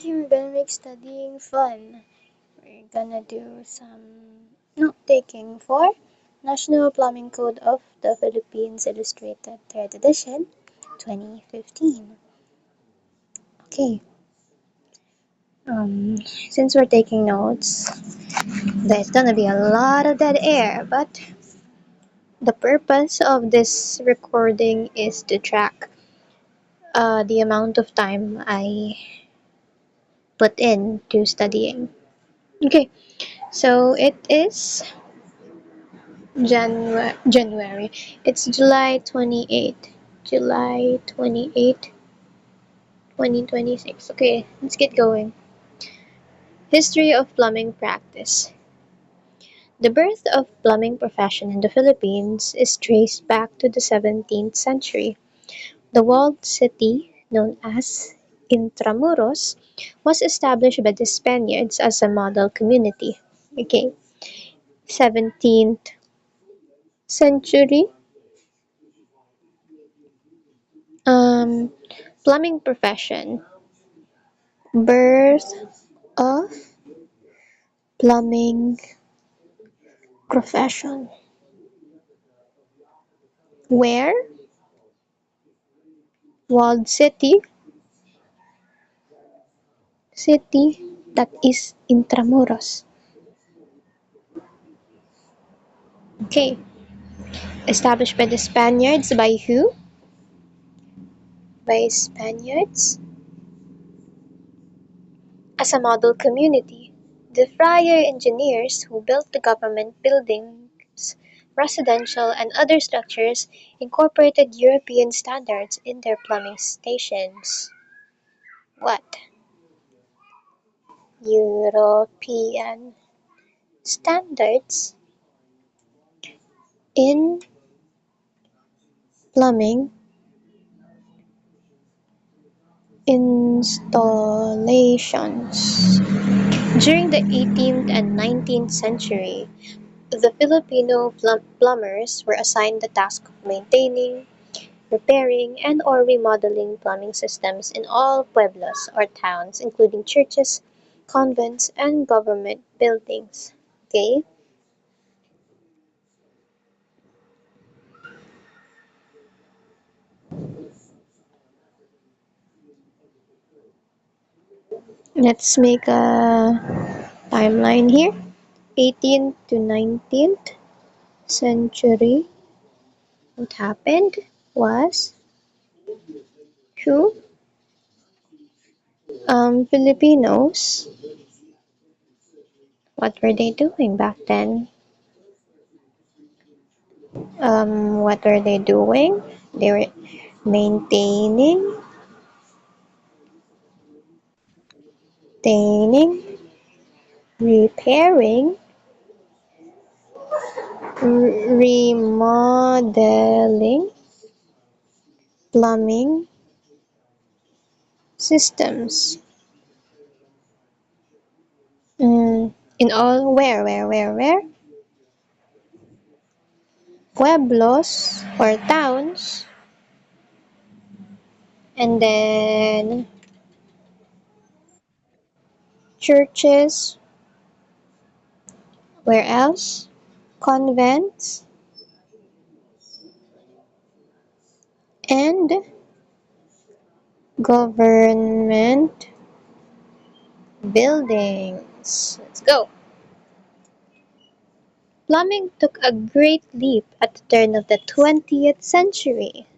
Today we're gonna make studying fun. We're gonna do some note taking for National Plumbing Code of the Philippines Illustrated 3rd Edition 2015. Okay, since we're taking notes, there's gonna be a lot of dead air, but the purpose of this recording is to track the amount of time I put in to studying. Okay, so it is January. It's July 28th. July 28th, 2026. Okay, let's get going. History of plumbing practice. The birth of plumbing profession in the Philippines is traced back to the 17th century. The walled city, known as Intramuros, was established by the Spaniards as a model community. Okay, 17th century. Um, Plumbing profession. Birth of plumbing profession. Where? Walled city. City that is Intramuros. Okay. Established by the Spaniards. By who? By Spaniards. As a model community. The friar engineers who built the government buildings, residential and other structures incorporated European standards in their plumbing stations. What? European standards in plumbing installations. During the 18th and 19th century, the Filipino plumbers were assigned the task of maintaining, repairing, and or remodeling plumbing systems in all pueblos or towns, including churches, convents, and government buildings. Okay? Let's make a timeline here. 18th to 19th century. What happened was who Filipinos, what were they doing back then? What were they doing? They were maintaining, maintaining, repairing, remodeling plumbing systems. In all, where? Pueblos or towns, and then churches, where else? Convents, and government buildings. Let's go. Plumbing took a great leap at the turn of the 20th century.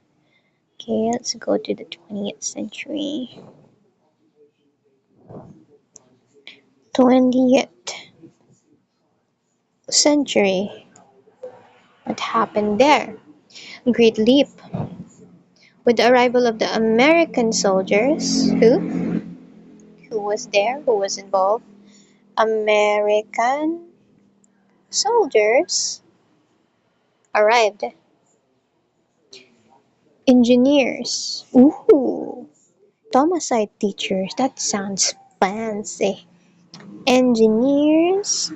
Okay, let's go to the 20th century. 20th century. What happened there? Great leap. With the arrival of the American soldiers, who was there? Who was involved? American soldiers arrived. Engineers. Ooh, Thomasite teachers. That sounds fancy. Engineers,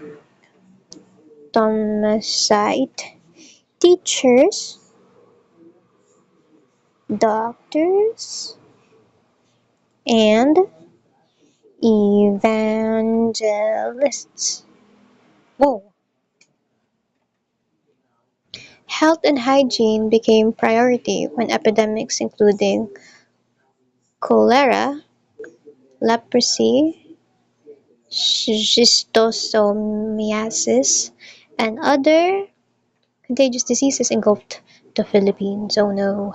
Thomasite teachers, doctors, and evangelists. Whoa. Health and hygiene became priority when epidemics including cholera, leprosy, schistosomiasis, and other contagious diseases engulfed the Philippines. Oh no.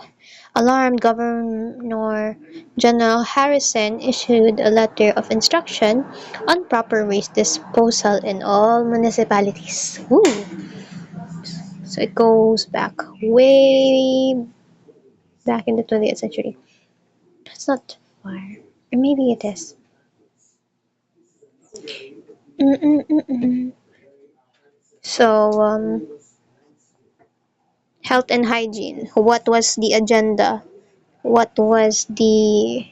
Alarmed, Governor General Harrison issued a letter of instruction on proper waste disposal in all municipalities. Ooh. So it goes back way back in the 20th century. It's not far. Or maybe it is. Mm-mm-mm-mm. So, health and hygiene. What was the agenda? What was the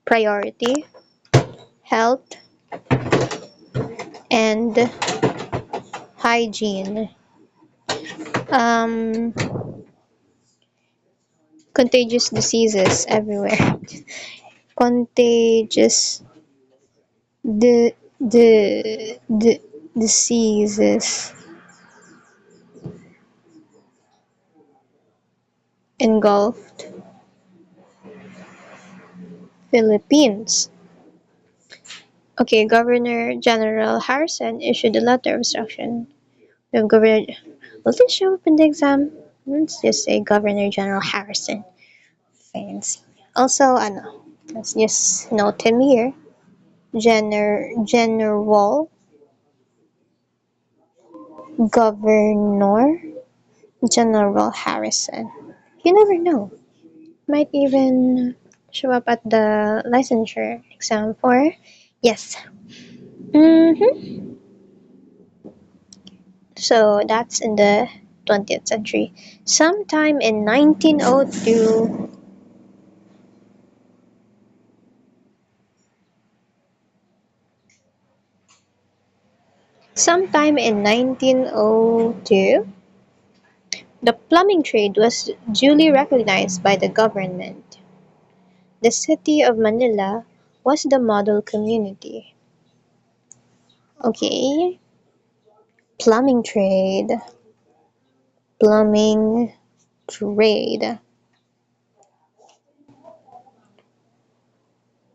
priority? Health and hygiene. Um, contagious diseases everywhere. Contagious the diseases engulfed Philippines. Okay, Governor General Harrison issued a letter of instruction. We have Governor. Will this show up in the exam? Let's just say Governor General Harrison. Fancy. Also, ano, let's just note him here. General Governor General Harrison. You never know. Might even show up at the licensure exam for yes. Mm-hmm. So that's in the 20th century. Sometime in 1902, sometime in 1902, the plumbing trade was duly recognized by the government. The city of Manila was the model community. Okay, plumbing trade, plumbing trade,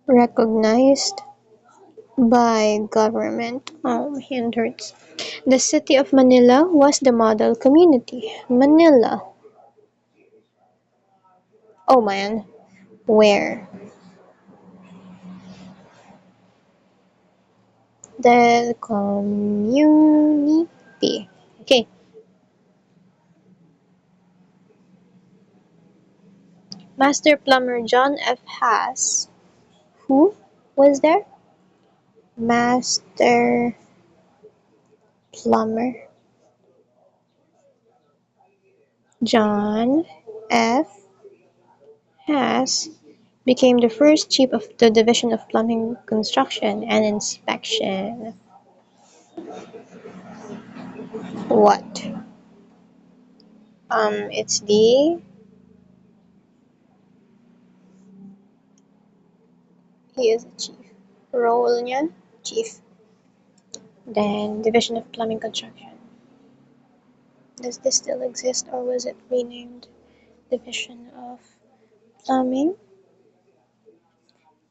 recognized by government. Oh, my hand hurts. The city of Manila was the model community. Manila. Oh man, where? The community. Okay. Master plumber John F. Haas. Who was there? Master plumber John F. Haas became the first chief of the Division of Plumbing Construction and Inspection. What? It's the he is a chief. Role niya, chief. Then Division of Plumbing Construction. Does this still exist or was it renamed Division of Plumbing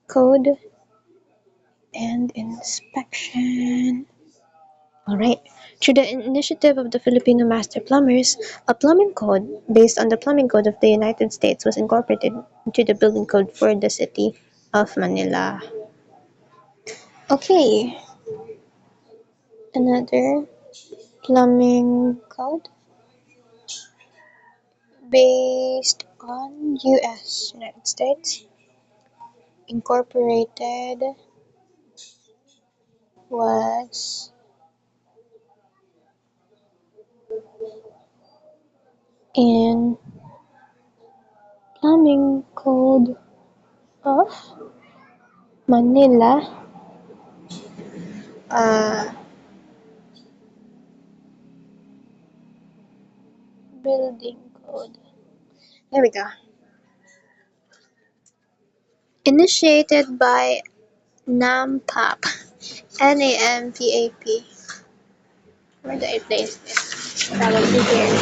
Code and Inspection? Alright. Through the initiative of the Filipino Master Plumbers, a plumbing code based on the Plumbing Code of the United States was incorporated into the building code for the city of Manila. Okay, another plumbing code based on US United States incorporated was in plumbing code of Manila, uh, building code. There we go. Initiated by NAMPAP. NAMPAP. Where do I place this? Probably here.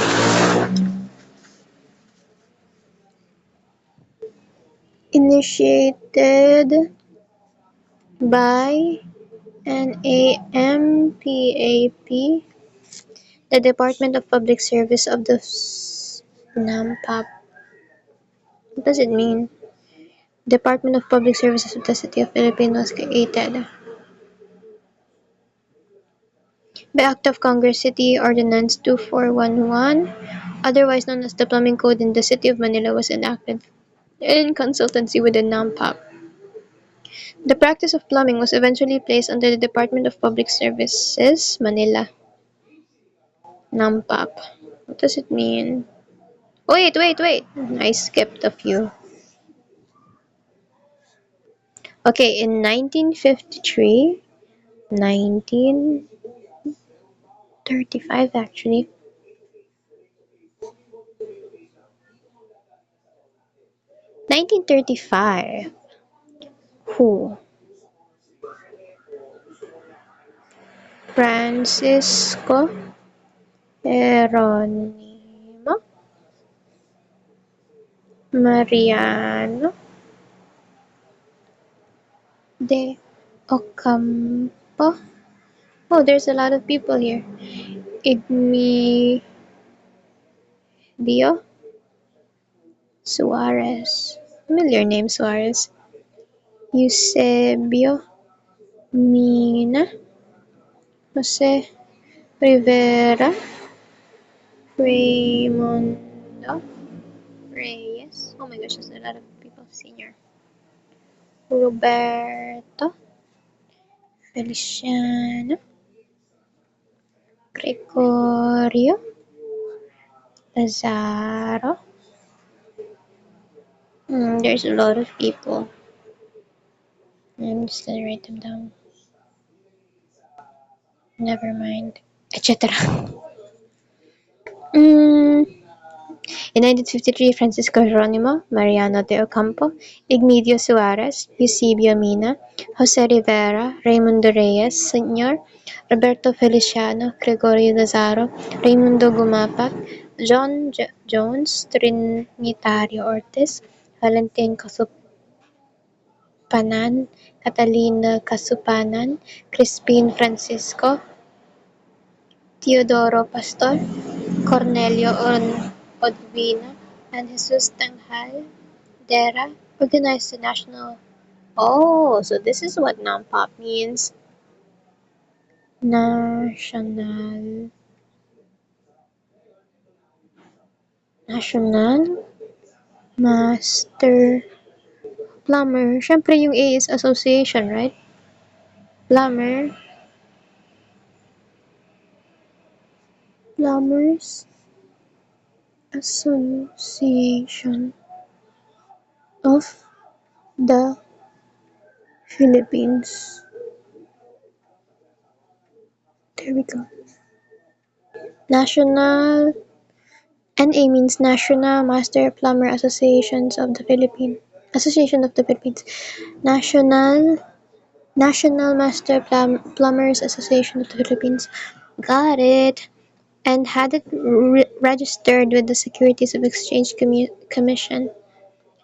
Initiated by NAMPAP, the Department of Public Service of the NAMPAP. What does it mean? Department of Public Services of the City of Philippines was created by Act of Congress City Ordinance 2411, otherwise known as the Plumbing Code in the City of Manila, was enacted in consultancy with the NAMPAP. The practice of plumbing was eventually placed under the Department of Public Services, Manila. NAMPAP. What does it mean? Wait. I skipped a few. Okay, in 1953, 1935 actually, 1935, who? Francisco Geronimo Mariano de Ocampo. Oh, there's a lot of people here. Igmedio Suarez. Familiar name, Suarez. Eusebio Mina. Jose Rivera. Raimundo Reyes. Oh my gosh, there's a lot of people. Senior. Roberto Feliciano. Gregorio Lazaro. There's a lot of people. I'm just gonna write them down. Never mind. Etc. In 1953, Francisco Geronimo Mariano de Ocampo, Igmedio Suarez, Eusebio Mina, Jose Rivera, Raimundo Reyes Sr., Roberto Feliciano, Gregorio Lazaro, Raimundo Gumapac, John Jones, Trinitario Ortiz, Valentin Casupanan, Catalina Casupanan, Crispin Francisco, Teodoro Pastor, Cornelio Odvina, and Jesus Tanghal Dera organized the national. Oh, so this is what NAMPOP means. National Master Plumber. Siyempre yung A is association, right? Plumbers Association of the Philippines. There we go. National NA means National Master Plumber Associations of the Philippines. Association of the Philippines. National Master Plumbers Association of the Philippines. Got it. And had it registered with the Securities of Exchange Commission.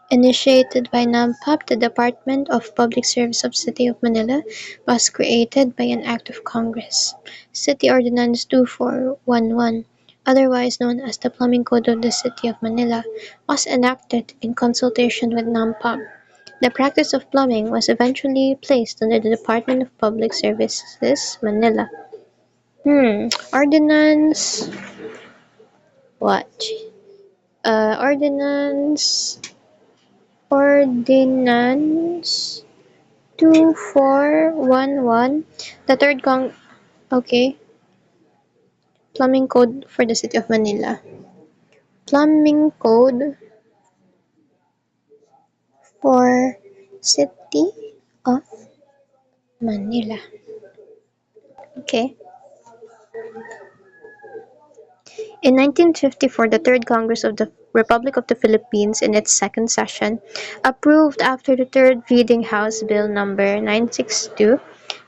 Initiated by NAMPAP, the Department of Public Service of the City of Manila was created by an Act of Congress. City Ordinance 2411, otherwise known as the Plumbing Code of the City of Manila, was enacted in consultation with NAMPAP. The practice of plumbing was eventually placed under the Department of Public Services, Manila. Ordinance. What? Ordinance. Ordinance 2411. The third okay. Plumbing Code for the City of Manila. Plumbing Code for City of Manila. Okay. In 1954, the Third Congress of the Republic of the Philippines in its second session, approved after the third reading House Bill number 962.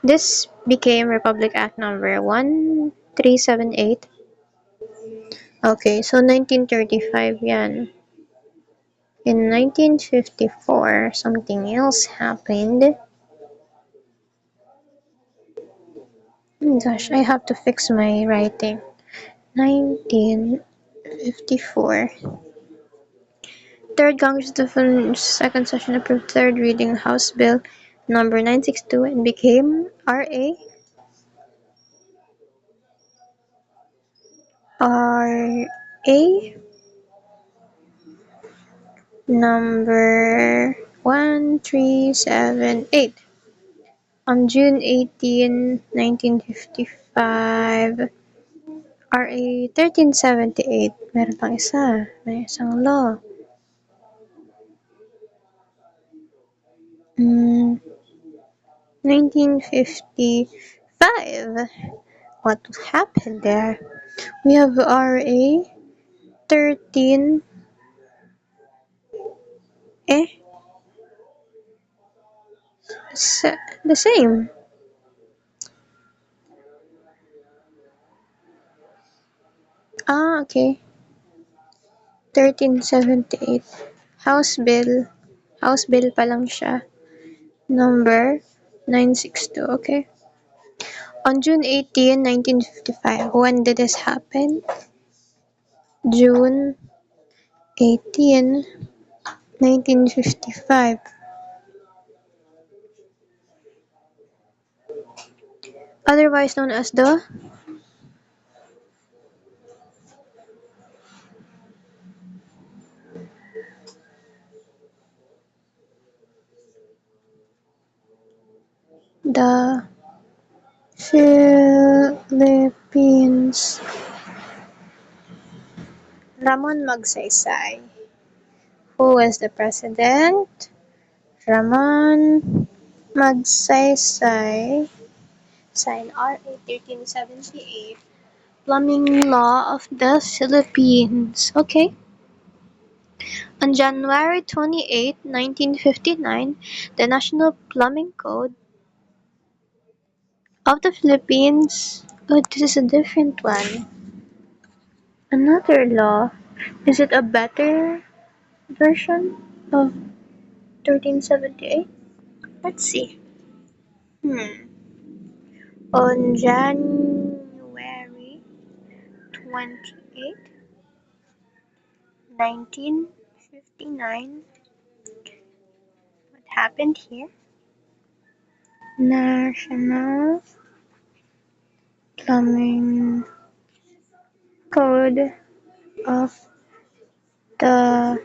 This became Republic Act number 1378. Okay, so 1935 yan. In 1954, something else happened. Oh gosh, I have to fix my writing. 1954. Third Congress of the Philippines second session approved third reading House Bill number 962 and became RA number 1378 on June 18, 1955. RA 1378. Meron pang isa. May isang law. 1955. What happened there? We have RA 13. Eh? The same. Ah, okay. 1378. House Bill. House Bill pa lang siya. Number 962. Okay. On June 18, 1955. When did this happen? June 18, 1955. Otherwise known as the Philippines. Ramon Magsaysay. Who was the president? Ramon Magsaysay signed RA 1378, Plumbing Law of the Philippines. Okay. On January 28, 1959, the National Plumbing Code of the Philippines. Oh, this is a different one. Another law. Is it a better version of 1378? Let's see. Hmm. On January 28, 1959, what happened here? National Plumbing Code of the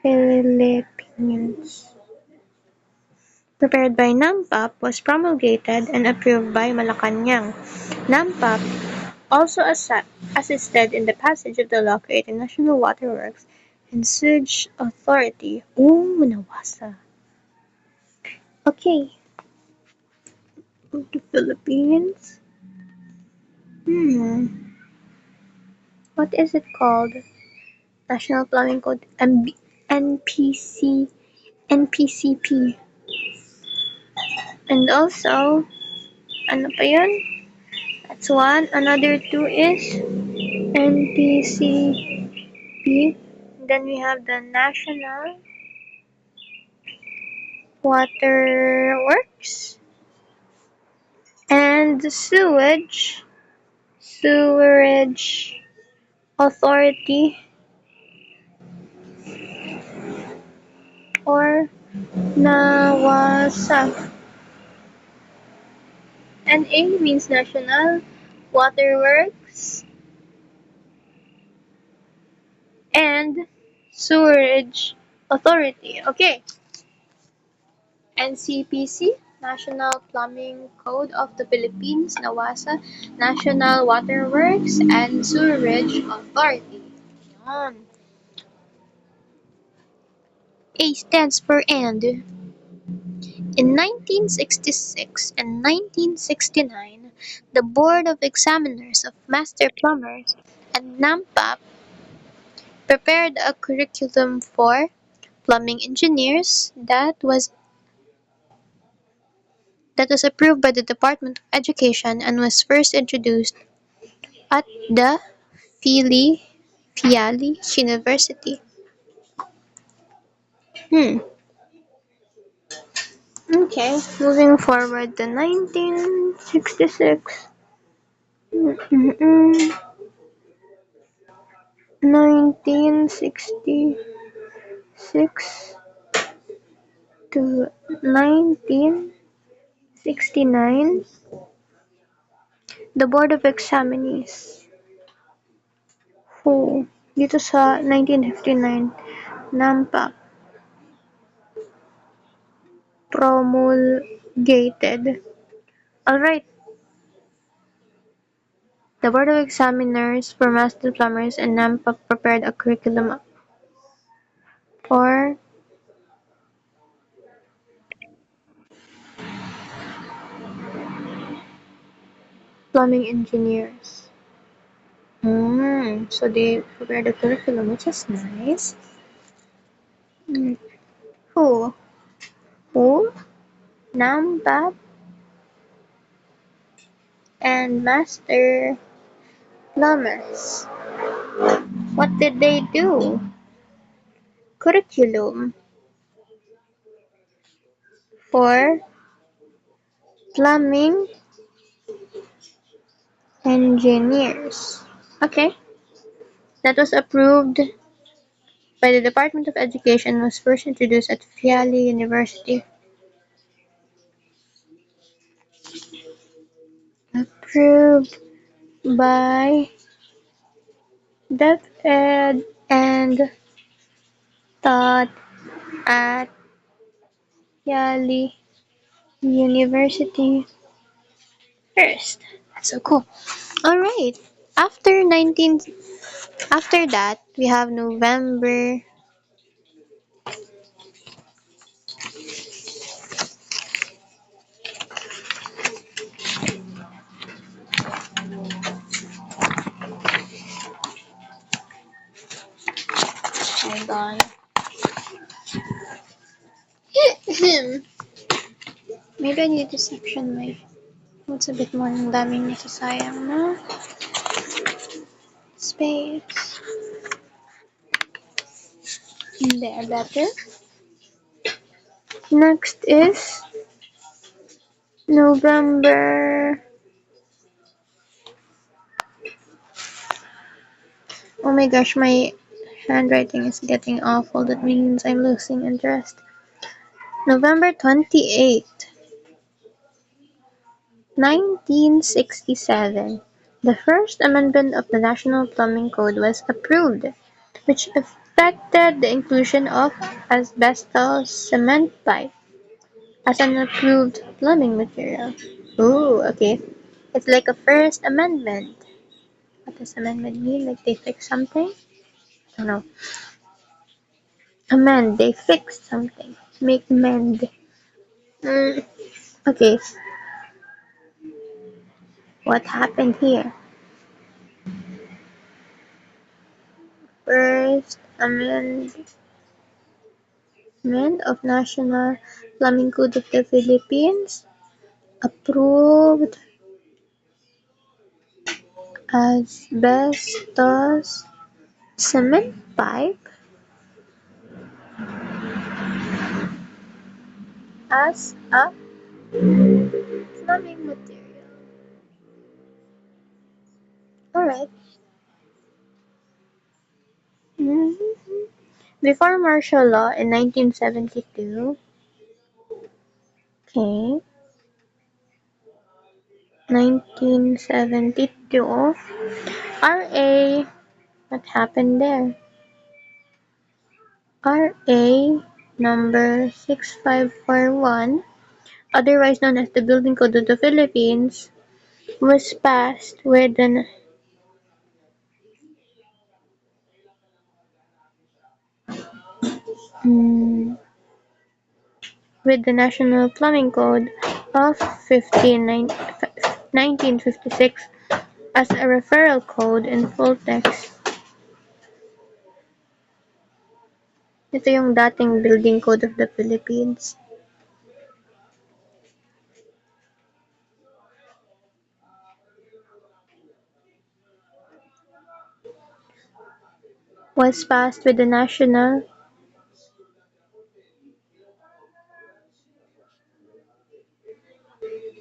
Philippines, prepared by NAMPAP, was promulgated and approved by Malacanang. NAMPAP also assisted in the passage of the law creating National Waterworks and Sewage Authority. Ooh, nawasa. Okay. The Philippines. What is it called? National Plumbing Code. NPC. NPCP. And also, ano pa yun? That's one. Another two is NPCP. Then we have the National Waterworks and the Sewerage Authority, or NAWASA. NA means National Waterworks and Sewerage Authority. Okay. NCPC, National Plumbing Code of the Philippines, NAWASA, National Waterworks and Sewerage Authority. Yan. A stands for and. In 1966 and 1969, the Board of Examiners of Master Plumbers and NAMPAP prepared a curriculum for plumbing engineers that was approved by the Department of Education and was first introduced at the Phiali University. Hmm. Okay, moving forward to 1966. Mm-mm-mm. 1966 to 1969, the Board of Examinees, who, dito sa 1959, NAMPA promulgated. Alright, the Board of Examiners for Master Plumbers and NAMPA prepared a curriculum for plumbing engineers. So they prepared a curriculum, which is nice. Mm. Who? Who? NAMPA and Master Plumbers. What did they do? Curriculum for plumbing engineers. Okay, that was approved by the Department of Education and was first introduced at Phiali University. Approved by DepEd and taught at Phiali University first. That's so cool. All right. After 19 after that, we have November. Hold on. Maybe I need to section my notes a bit more. Ang daming nasasayang na space. There, better. Next is November. Oh my gosh, my handwriting is getting awful. That means I'm losing interest. November 28th, 1967. The first amendment of the National Plumbing Code was approved, which affected the inclusion of asbestos cement pipe as an approved plumbing material. Ooh, okay. It's like a first amendment. What does amendment mean? Like they fix something? I don't know. Amend, they fix something. Make mend. Mm, okay, what happened here? First Amendment of National Plumbing Code of the Philippines approved asbestos cement pipe as a plumbing material. Alright. Mhm. Before martial law in 1972, okay, 1972, RA, what happened there? RA number 6541, otherwise known as the Building Code of the Philippines, was passed mm, with the National Plumbing Code of 1956 as a referral code in full text. Ito yung dating building code of the Philippines. Was passed with the National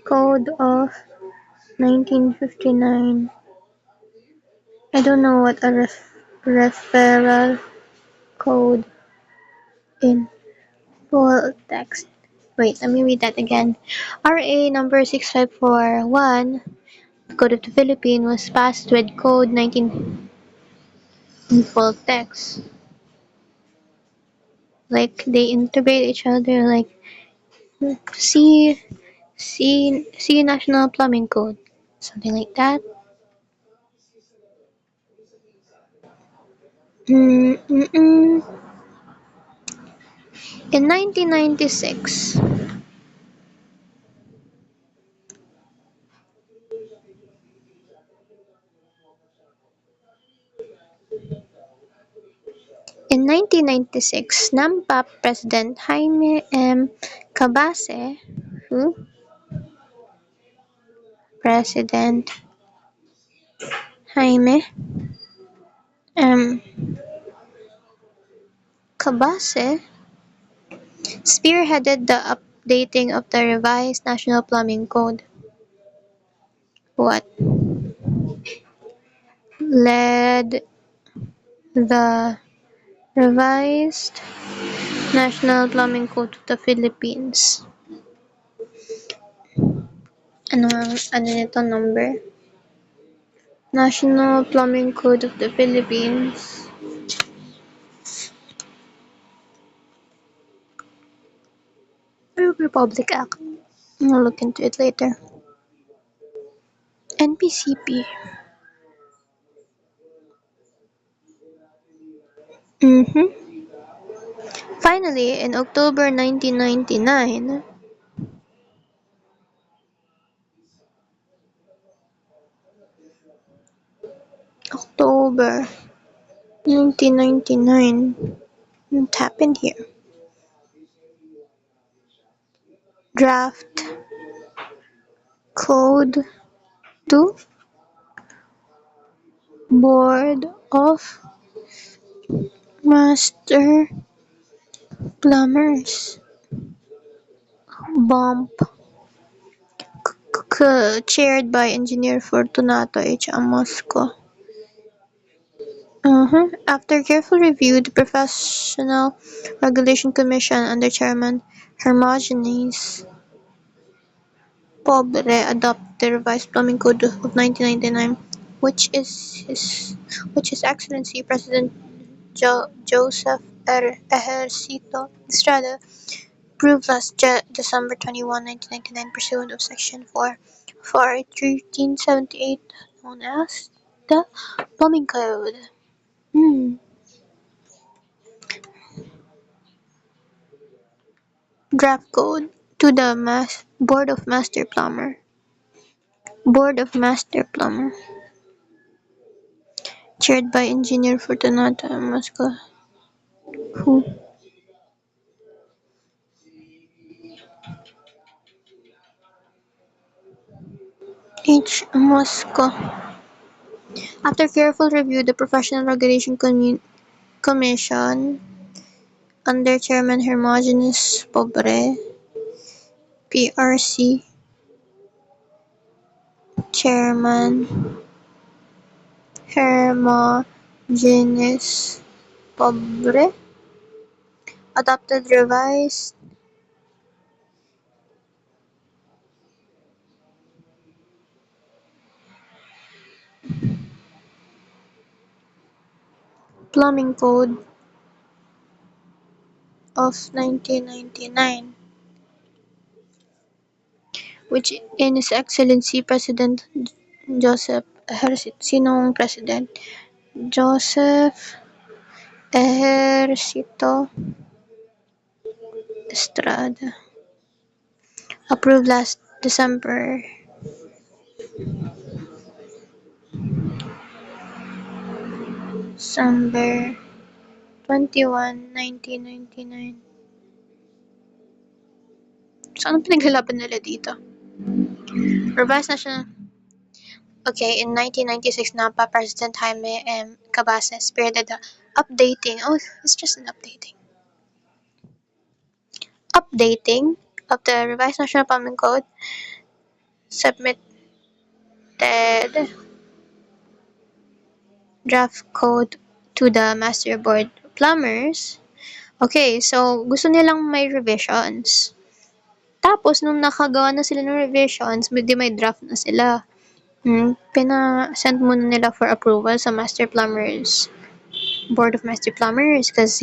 Code of 1959. I don't know what a referral code in full text. Wait, let me read that again. RA number 6541, Code of the Philippines, was passed with Code 19 in full text. Like they integrate each other. Like see National Plumbing Code, something like that. Mm-mm-mm. In 1996, in 1996, NAMPAP President Jaime M. Cabase, who President Jaime M. Cabase spearheaded the updating of the revised National Plumbing Code. What led the revised National Plumbing Code of the Philippines? Ano nito number? National Plumbing Code of the Philippines. Republic Act. I'll look into it later. NPCP. Finally, in October 1999, October 1999, what happened here? Draft Code to Board of Master Plumbers. BOMP. Chaired by Engineer Fortunato H. Amosco. After careful review, the Professional Regulation Commission under Chairman Hermogenes Pobre adopted the revised Plumbing Code of 1999, which His Excellency President Joseph Ejercito Estrada approved last December 21, 1999, pursuant of Section 4 of R. 1378, known as the Plumbing Code. Draft Code to the Board of Master Plumber, chaired by Engineer Fortunato Mosco, who H. Mosco. After careful review, the Professional Regulation Commission under Chairman Hermogenes Pobre, PRC, Chairman Hermogenes Pobre, adopted revised Plumbing Code of 1999, which in His Excellency President Joseph Ejercito. Sinong President? Joseph Ejercito Estrada. Approved last December. December 1999. So, anong pinaglalaban nila dito? Revised National... Okay, in 1996, NAPA President Jaime M. Cabases spearheaded the updating. Oh, it's just an updating. Updating of the Revised National Plumbing Code submitted draft code to the Master Board Plumbers. Okay, so gusto nilang may revisions. Tapos, nung nakagawa na sila ng revisions, may draft na sila. Pina-send muna nila for approval sa Master Plumbers, Board of Master Plumbers, because,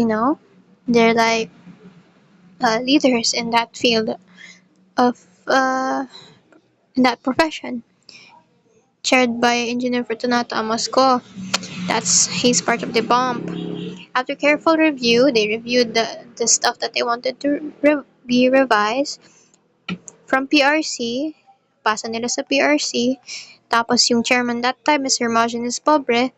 they're like leaders in that field of, in that profession, chaired by Engineer Fortunato Amasco. He's part of the BOMP. After careful review, they reviewed the stuff that they wanted to be revised from PRC. Pasa nila sa PRC. Tapos yung chairman that time, Mr. Hermogenes Pobre,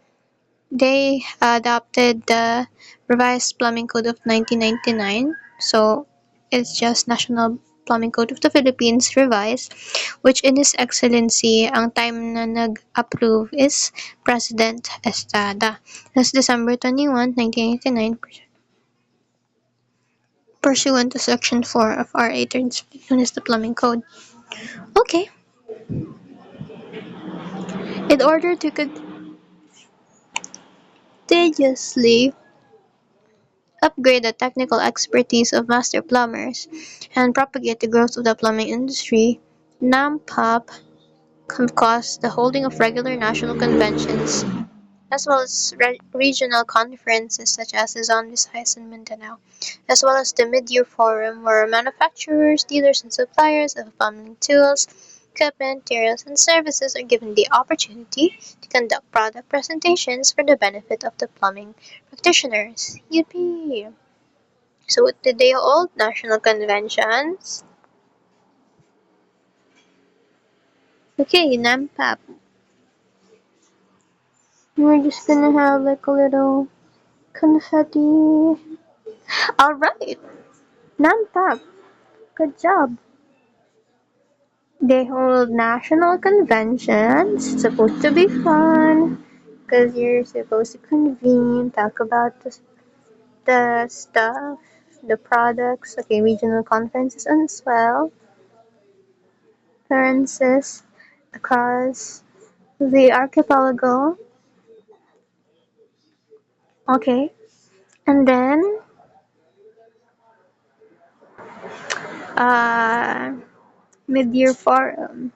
they adopted the revised plumbing code of 1999. So it's just National Plumbing Code of the Philippines revised, which in His Excellency, ang time na nag-approve is President Estrada. That's December 21, 1989, pursuant to Section 4 of RA 30, known as the Plumbing Code. Okay. In order to continuously upgrade the technical expertise of master plumbers and propagate the growth of the plumbing industry, NAMPOP caused the holding of regular national conventions as well as regional conferences such as Luzon, Visayas, and Mindanao, as well as the Mid-Year Forum where manufacturers, dealers, and suppliers of plumbing tools, equipment, materials, and services are given the opportunity to conduct product presentations for the benefit of the plumbing practitioners. Yippee! So what did they hold? National conventions. Okay, NAMPAP. We're just gonna have like a little confetti. Alright, NAMPAP. Good job. They hold national conventions. It's supposed to be fun. Because you're supposed to convene, talk about the stuff, the products. Okay, regional conferences as well. Conferences across the archipelago. Okay. And then, uh, mid-year forum.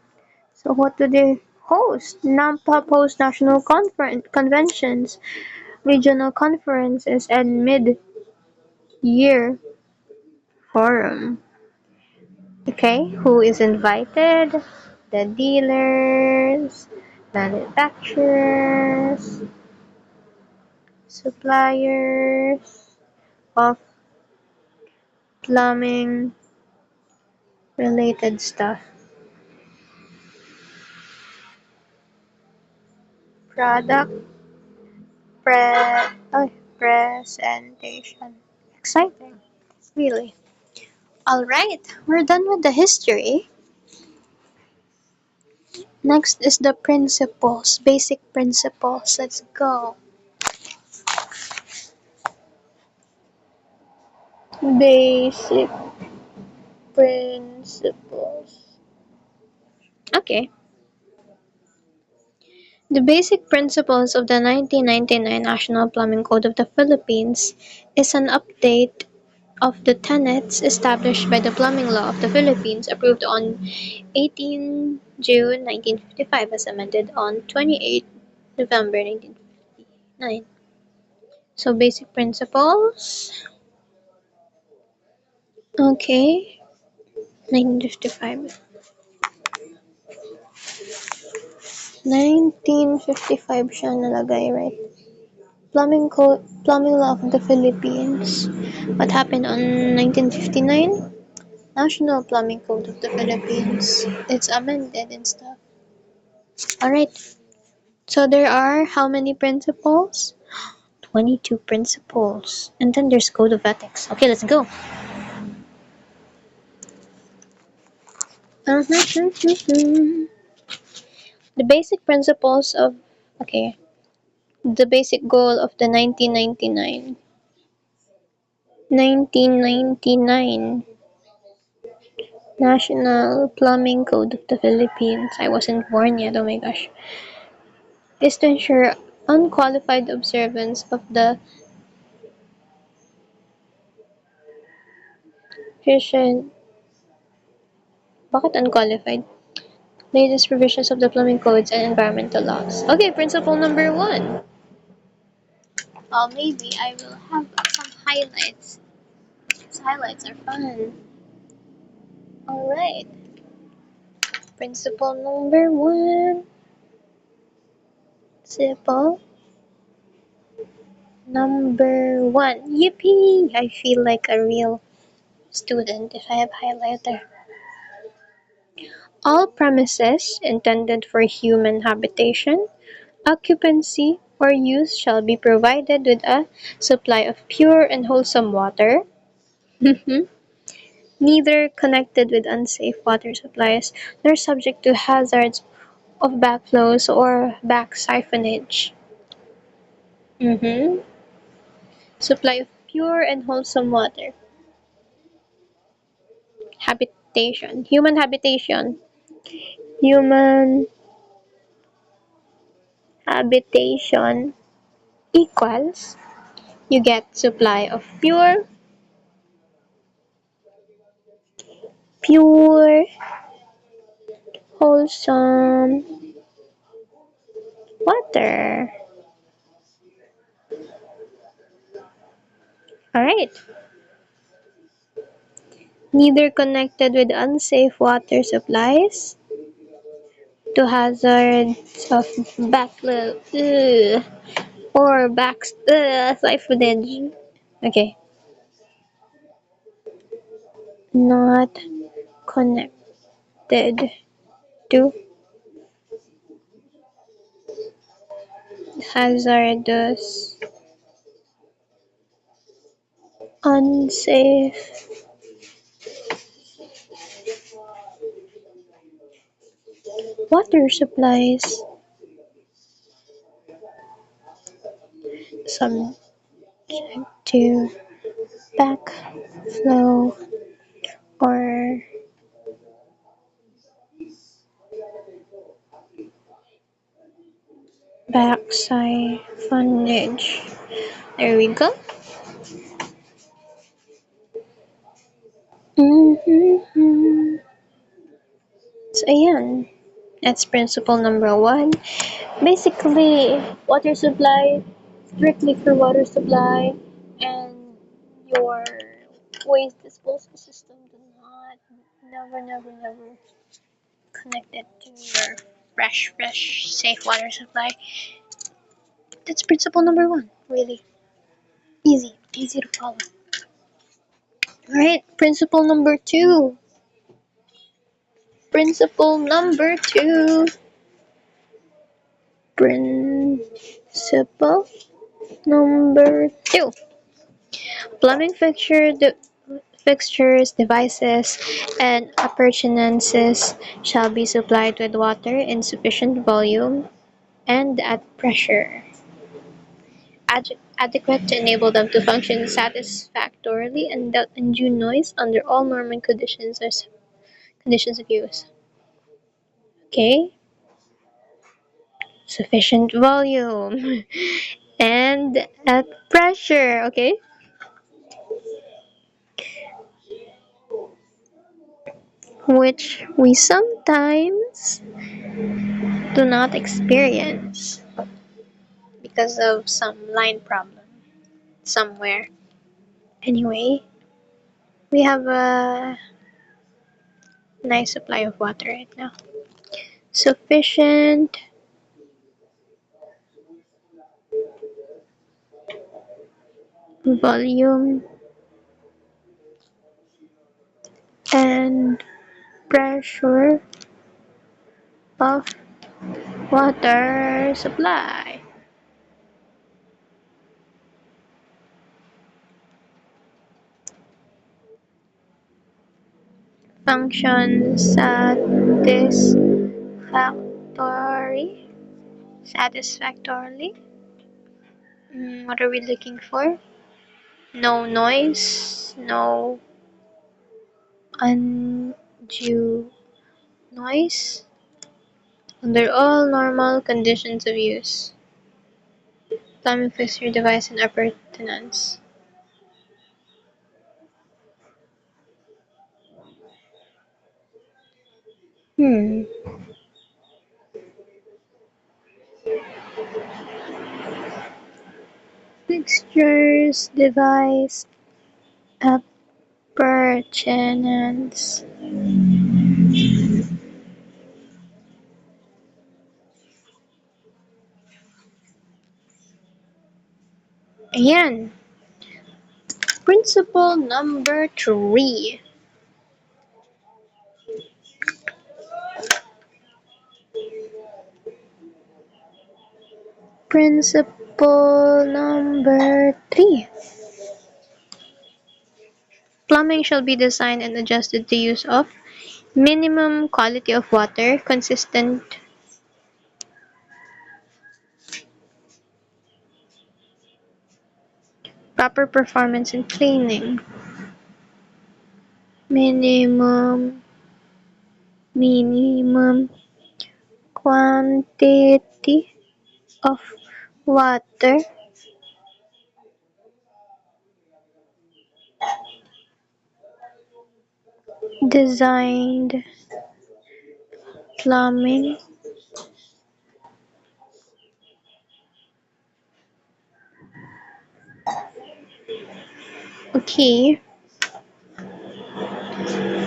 So what do they host? NAMPA hosts national conventions, regional conferences, and mid-year forum. Okay, who is invited? The dealers, manufacturers, suppliers of plumbing related stuff. Product presentation. Exciting, really. Alright, we're done with the history. Next is the principles, basic principles. Let's go. Basic principles. Okay. The basic principles of the 1999 National Plumbing Code of the Philippines is an update of the tenets established by the Plumbing Law of the Philippines, approved on 18 June 1955 as amended on 28 November 1959. So basic principles. Okay. 1955. 1955 siya nalagay, right? Plumbing Law of the Philippines. What happened on 1959? National Plumbing Code of the Philippines. It's amended and stuff. Alright. So there are how many principles? 22 principles. And then there's code of ethics. Okay, let's go. The basic principles of, okay, the basic goal of the 1999 National Plumbing Code of the Philippines. I wasn't born yet, oh my gosh. Is to ensure unqualified observance of the Christian, bakit unqualified? Latest provisions of the plumbing codes and environmental laws. Okay, principle number one. Maybe I will have some highlights. Because highlights are fun. Alright. Principle number one. Simple. Number one. Yippee! I feel like a real student if I have highlighter. All premises intended for human habitation, occupancy, or use shall be provided with a supply of pure and wholesome water, neither connected with unsafe water supplies nor subject to hazards of backflows or back siphonage. Mhm. Supply of pure and wholesome water. Habitation. Human habitation. Human habitation equals you get supply of pure, wholesome water. Alright. Neither connected with unsafe water supplies to hazards of backflow or back siphonage. Okay. Not connected to hazardous, unsafe water supplies subject to backflow or back siphonage. There we go. Mm-hmm. So, ayan. That's principle number one. Basically, water supply, strictly for water supply, and your waste disposal system do not, never connect it to your fresh, safe water supply. That's principle number one. Really easy to follow. Alright, principle number two. Principle number two. Principle number two. Plumbing fixtures, devices, and appurtenances shall be supplied with water in sufficient volume and at pressure adequate to enable them to function satisfactorily and without undue noise under all normal conditions of use. Okay? Sufficient volume and at pressure. Okay? Which we sometimes do not experience because of some line problem somewhere. Anyway, we have a nice supply of water right now. Sufficient volume and pressure of water supply. Function satisfactorily. What are we looking for? No noise, no undue noise, under all normal conditions of use. Plumbing fixture device and appurtenance. Hmm. Fixtures, device, appurtenance. Ayan. Principle number 3. Principle number 3. Plumbing shall be designed and adjusted to use of minimum quality of water, consistent proper performance in cleaning, minimum minimum quantity of water, designed plumbing okay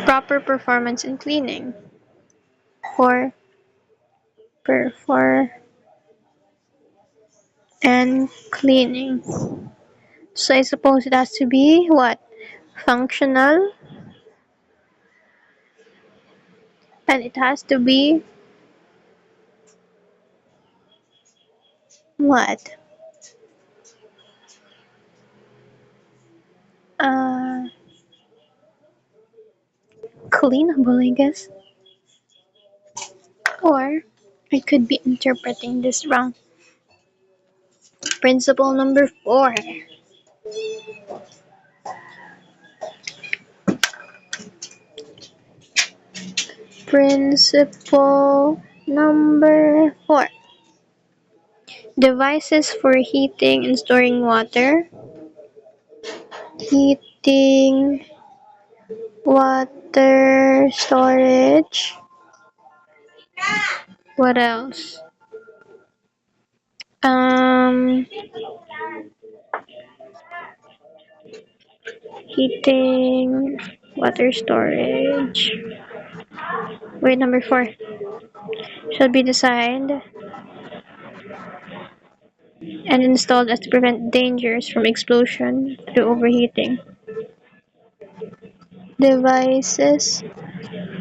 proper performance in cleaning for perfor and cleaning. So I suppose it has to be what? Functional, and it has to be what? Uh, Cleanable, I guess. Or I could be interpreting this wrong. Principle number 4. Principle number 4. Devices for heating and storing water. Heating, water storage. What else? Um, Heating, water storage. Wait, number 4. Shall be designed and installed as to prevent dangers from explosion through overheating. Devices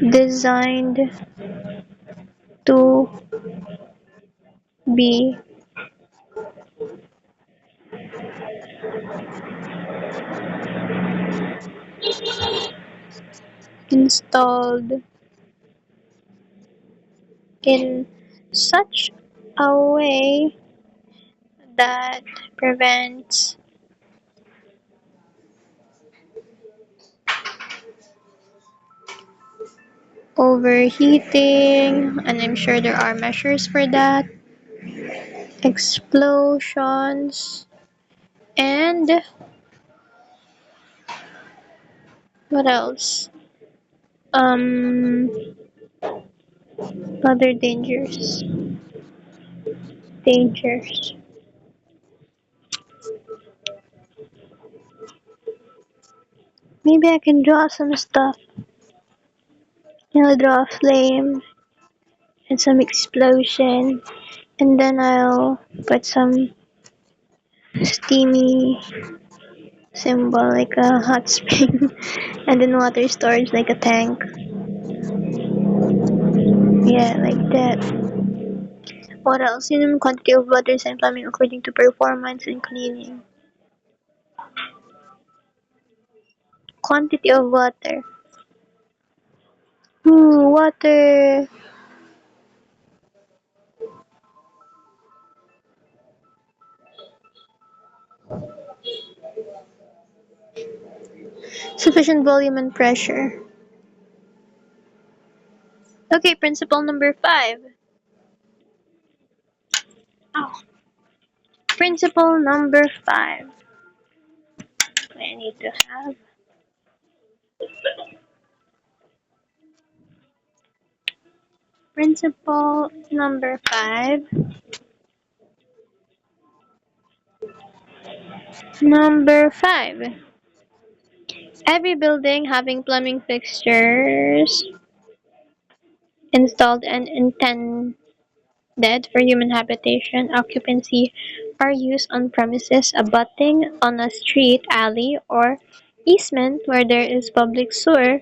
designed to be installed in such a way that prevents overheating, and I'm sure there are measures for that, explosions, and what else? Um, Other dangers. Maybe I can draw some stuff. I'll draw a flame and some explosion, and then I'll put some steamy symbol like a hot spring, and then water storage like a tank. Yeah, like that. What else? Minimum quantity of water and plumbing according to performance and cleaning. Quantity of water. Ooh, water. Sufficient volume and pressure. Okay, principle number 5. Oh. Principle number 5. I need to have. Principle number 5. Number 5. Every building having plumbing fixtures installed and intended for human habitation occupancy are used on premises abutting on a street, alley, or easement where there is public sewer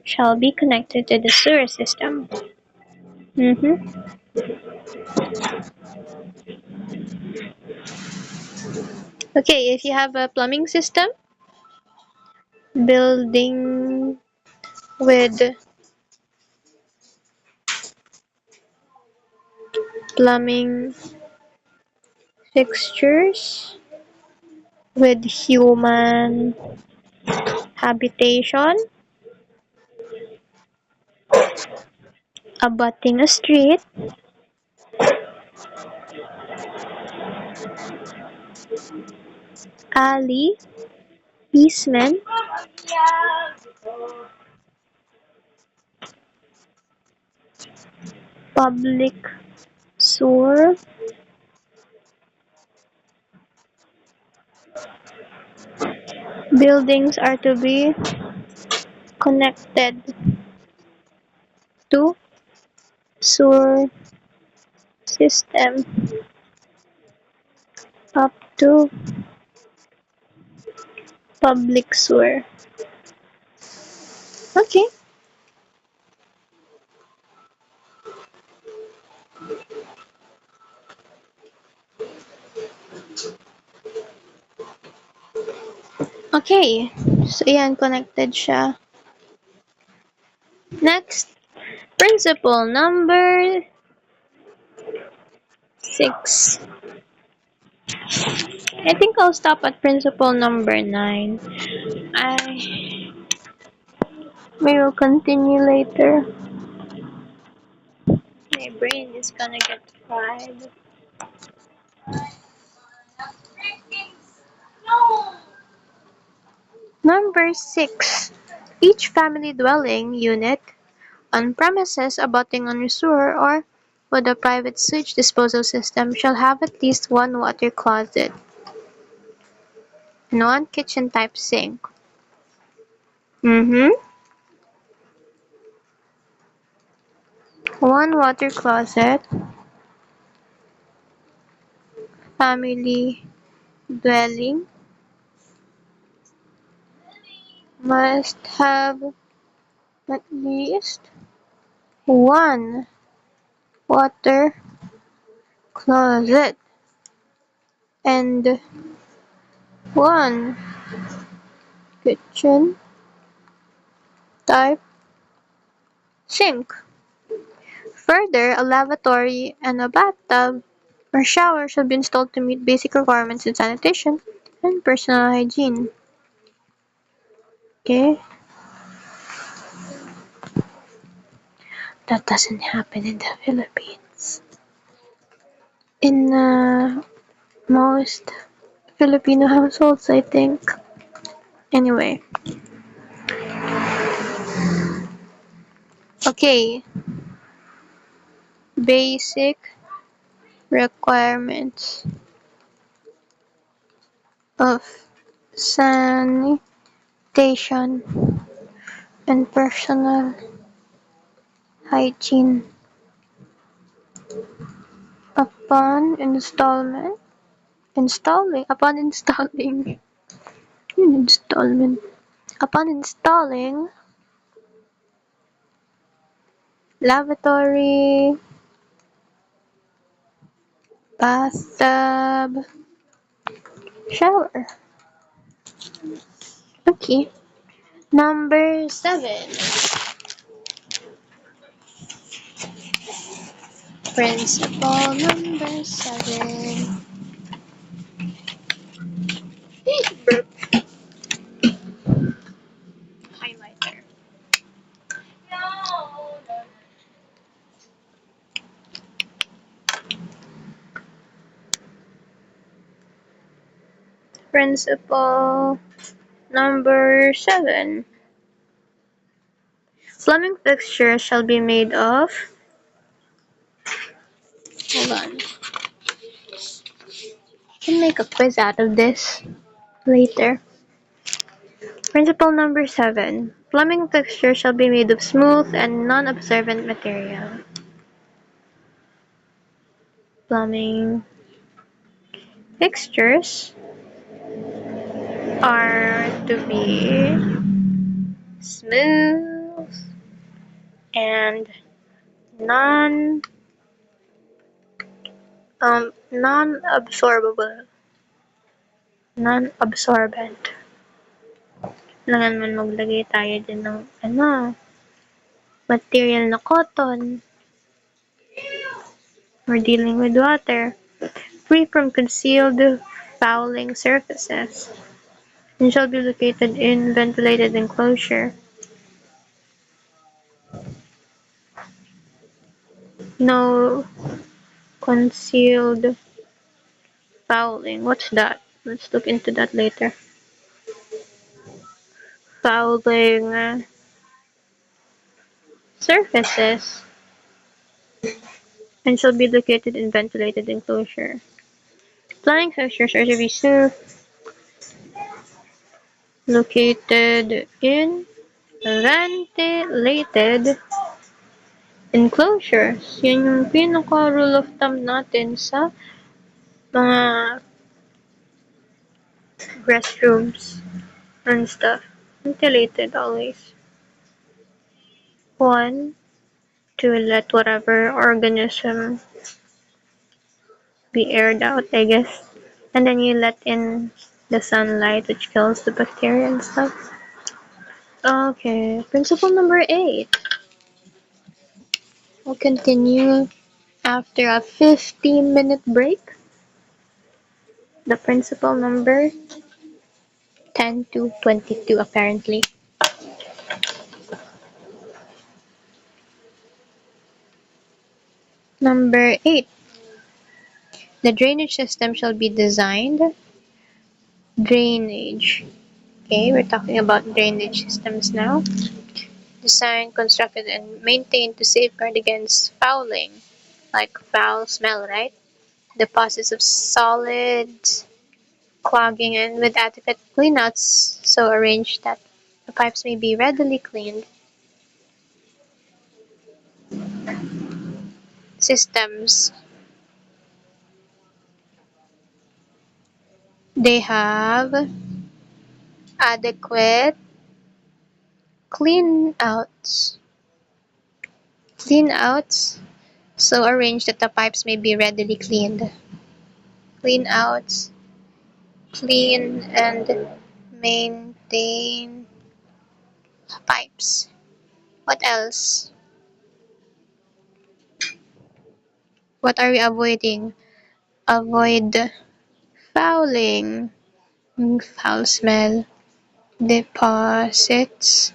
shall be connected to the sewer system. Mm-hmm. Okay, if you have a plumbing system, building with plumbing fixtures with human habitation abutting a street, alley, easement, public sewer, buildings are to be connected to sewer system up to public sewer. Okay. Okay. So, yan, connected siya. Next, principle number 6. I think I'll stop at principle number 9. We will continue later. My brain is gonna get fried. Number 6. Each family dwelling unit on premises abutting on a sewer or with a private sewage disposal system shall have at least one water closet and one kitchen type sink. Mm-hmm. One water closet, family dwelling must have at least one water closet and one kitchen type sink. Further, a lavatory and a bathtub or shower should be installed to meet basic requirements in sanitation and personal hygiene. Okay? That doesn't happen in the Philippines. In most Filipino households, I think. Anyway. Okay. Basic requirements of sanitation and personal hygiene upon installment upon installing lavatory, bathtub, shower. Okay. Number 7. Principle number 7. Burp. Highlighter. Principle number 7. Plumbing fixtures shall be made of. Hold on. I can make a quiz out of this later. Principle number 7. Plumbing fixtures shall be made of smooth and non-absorbent material. Plumbing fixtures are to be smooth and non non-absorbable, non-absorbent. Kailangan man maglagay tayo din ng material na cotton. We're dealing with water. Free from concealed fouling surfaces. And shall be located in ventilated enclosure. No concealed fouling. What's that? Let's look into that later. Fouling surfaces. And shall be located in ventilated enclosure. Plumbing fixtures are to be located in ventilated enclosures. Yun yung pinaka-rule of thumb natin sa mga restrooms and stuff. Ventilated always. One, to let whatever organism be aired out, I guess. And then you let in the sunlight, which kills the bacteria and stuff. Okay, principle number 8. We'll continue after a 15-minute break. The principle number 10 to 22, apparently. Number 8. The drainage system shall be designed. Drainage. Okay, we're talking about drainage systems now. Designed, constructed, and maintained to safeguard against fouling, like foul smell, right? Deposits of solids, clogging, and with adequate cleanouts so arranged that the pipes may be readily cleaned. Systems. They have adequate cleanouts. Cleanouts so arranged that the pipes may be readily cleaned. Cleanouts, clean and maintain pipes. What else? What are we avoiding? Avoid fouling, foul smell, deposits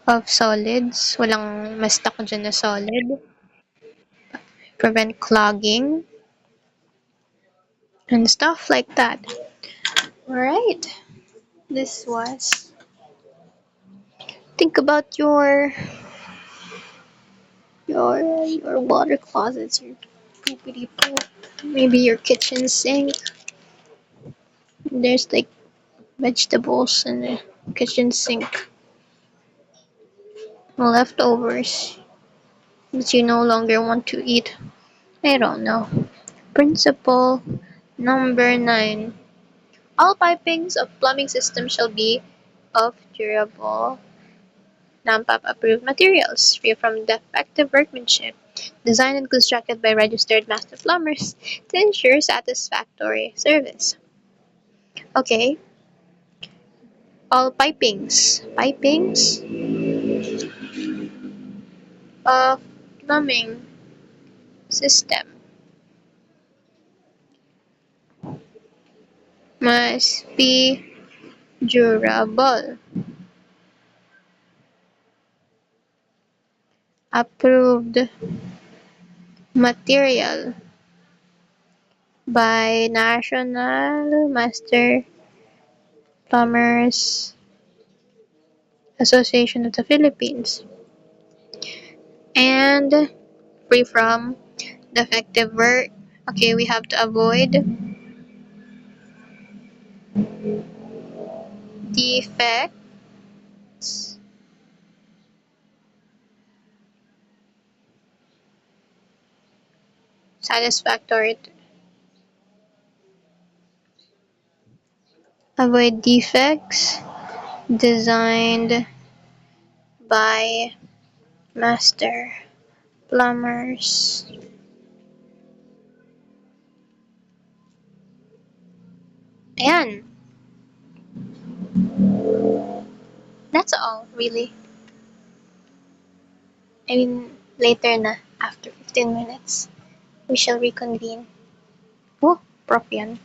of solids. Walang ma-stuck dyan na solid. Prevent clogging and stuff like that. Alright. This was. Think about your water closets, your poopity poop, maybe your kitchen sink. There's like vegetables in the kitchen sink, leftovers that you no longer want to eat. I don't know. Principle number 9. All pipings of plumbing systems shall be of durable NAMPAP approved materials, free from defective workmanship, designed and constructed by registered master plumbers to ensure satisfactory service. Okay, all pipings of plumbing system must be durable, approved material by National Master Plumbers Association of the Philippines, and free from defective work. Okay, we have to avoid defects, satisfactory, avoid defects designed by master plumbers. Ayan, that's all really. I mean, later na, after 15 minutes, we shall reconvene. Oh, prof yan.